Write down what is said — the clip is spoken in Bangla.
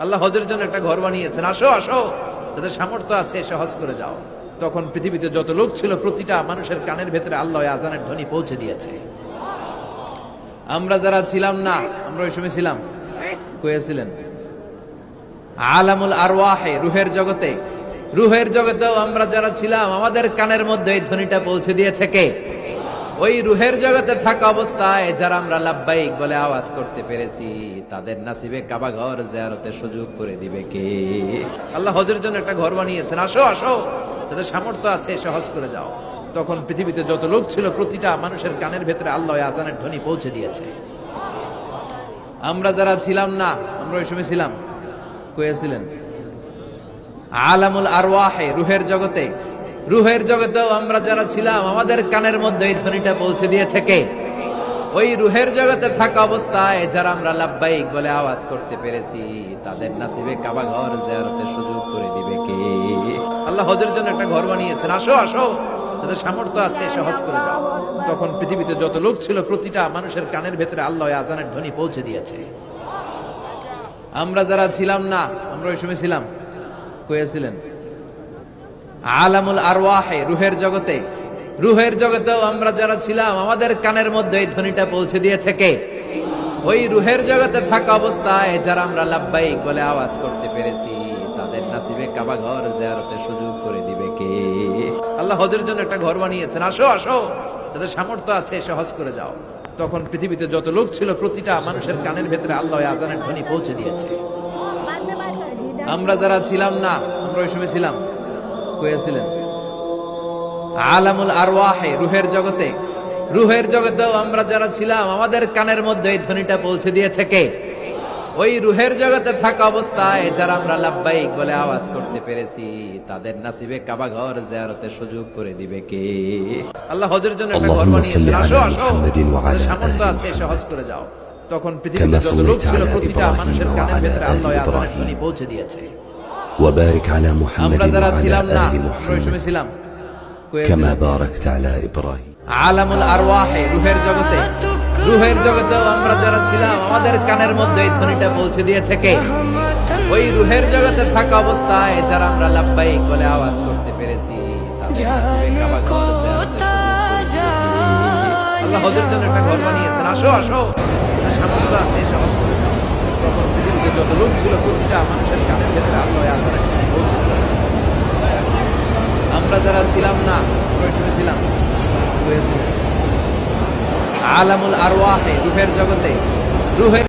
আল্লাহ হজের জন্য একটা ঘর বানিয়েছেন, আসো আসো, যাদের সামর্থ্য আছে এসে হজ করে যাও। তখন পৃথিবীতে যত লোক ছিল প্রতিটা মানুষের কানের ভেতরে আল্লাহ আজানের ধ্বনি পৌঁছে দিয়েছে। আমরা যারা ছিলাম না, আমরা ওই সময় ছিলাম, কয়েছিলেন আলামুল আরওয়াহে, রুহের জগতে, রুহের জগতেও আমরা যারা ছিলাম আমাদের কানের মধ্যে এই ধ্বনিটা পৌঁছে দিয়েছে কে? ওই রুহের জগতে থাকা অবস্থায় যারা আমরা লাব্বাইক বলে আওয়াজ করতে পেরেছি তাদের নাসিবে কাবা ঘর জিয়ারতের সুযোগ করে দিবে কে? আল্লাহ হজের জন্য একটা ঘর বানিয়েছেন, আসো আসো, যাদের সামর্থ্য আছে এসে হজ করে যাও। তখন পৃথিবীতে যত লোক ছিল প্রতিটা মানুষের কানের ভেতরে আল্লাহ আজানের ধ্বনি পৌঁছে দিয়েছে। আমরা যারা ছিলাম না, আমরা ওই সময় ছিলাম, কয়েছিলেন আলামুল আরওয়াহে, রুহের জগতে, রুহের জগতেও আমরা যারা ছিলাম আমাদের কানের মধ্যে এই ধ্বনিটা পৌঁছে দিয়েছে কে? ওই রুহের জগতে থাকা অবস্থায় যারা আমরা লাব্বাইক বলে আওয়াজ করতে পেরেছি তাদের নাসিবে কাবা ঘর জিয়ারতের সুযোগ করে দিবে কে? আল্লাহ হজের জন্য একটা ঘর বানিয়েছেন, আসো আসো, যাদের সামর্থ্য আছে এসে হজ করে যাও। তখন পৃথিবীতে যত লোক ছিল প্রতিটা মানুষের কানের ভেতরে আল্লাহ আজানের ধ্বনি পৌঁছে দিয়েছে। আমরা যারা ছিলাম না, আমরা ওই সময় ছিলাম, কয়েছিলেন আলামুল আরওয়াহে, রুহের জগতে, রুহের জগতেও আমরা যারা ছিলাম আমাদের কানের মধ্যে এই ধ্বনিটা পৌঁছে দিয়েছে কে? ওই রুহের জগতে থাকা অবস্থায় যারা আমরা লাব্বাইক বলে আওয়াজ করতে পেরেছি তাদের নাসিবে কাবা ঘর জিয়ারতের সুযোগ করে দিবে কে? আল্লাহ হজের জন্য একটা ঘর বানিয়েছেন, আসো আসো, যাদের সামর্থ্য আছে এসে হজ করে যাও। তখন পৃথিবীতে যত লোক ছিল প্রতিটা মানুষের কানের ভেতরে আল্লাহ আজানের ধ্বনি পৌঁছে দিয়েছে। আমরা যারা ছিলাম না, আমরা ওই সময় ছিলাম, কয়েছিলেন আলামুল আরওয়াহে, রুহের জগতে, রুহের জগতেও আমরা যারা ছিলাম আমাদের কানের মধ্যে এই ধ্বনিটা পৌঁছে দিয়েছে কে? ওই রুহের জগতে থাকা অবস্থায় যারা আমরা লাব্বাইক বলে আওয়াজ করতে পেরেছি তাদের নাসিবে কাবা ঘর জিয়ারতের সুযোগ করে দিবে কে? আল্লাহ হজের জন্য একটা ঘর বানিয়েছেন, আসো আসো, যাদের সামর্থ্য আছে এসে হজ করে যাও। তখন পৃথিবীতে যত লোক ছিল প্রতিটা মানুষের কানের ভেতরে আল্লাহ আজানের ধ্বনি পৌঁছে দিয়েছে। وبارك على محمد আমরা যারা وعلى ছিলাম না, آل আমরা ওই সময় محمد ছিলাম, كما باركت على إبراهيم আলামুল আরওয়াহে, রুহের জগতে, রুহের জগতেও আমরা যারা ছিলাম আমাদের কানের মধ্যে এই ধ্বনিটা পৌঁছে দিয়েছে কে? ওই রুহের জগতে থাকা অবস্থায় যারা আমরা লাব্বাইক বলে আওয়াজ করতে পেরেছি তাদের নাসিবে কাবা ঘর জিয়ারতের সুযোগ করে দিবে কে? আল্লাহ হজের জন্য একটা ঘর বানিয়েছেন, আসো আসো, যাদের সামর্থ্য আছে এসে হজ করে যাও। তখন পৃথিবীতে যত লোক ছিল প্রতিটা মানুষের কানের ভেতরে আল্লাহ আজানের ধ্বনি পৌঁছে দিয়েছে। আমরা যারা ছিলাম না, আমরা ওই সময় ছিলাম, কয়েছিলেন আলামুল আরওয়াহে, রুহের জগতে, রুহের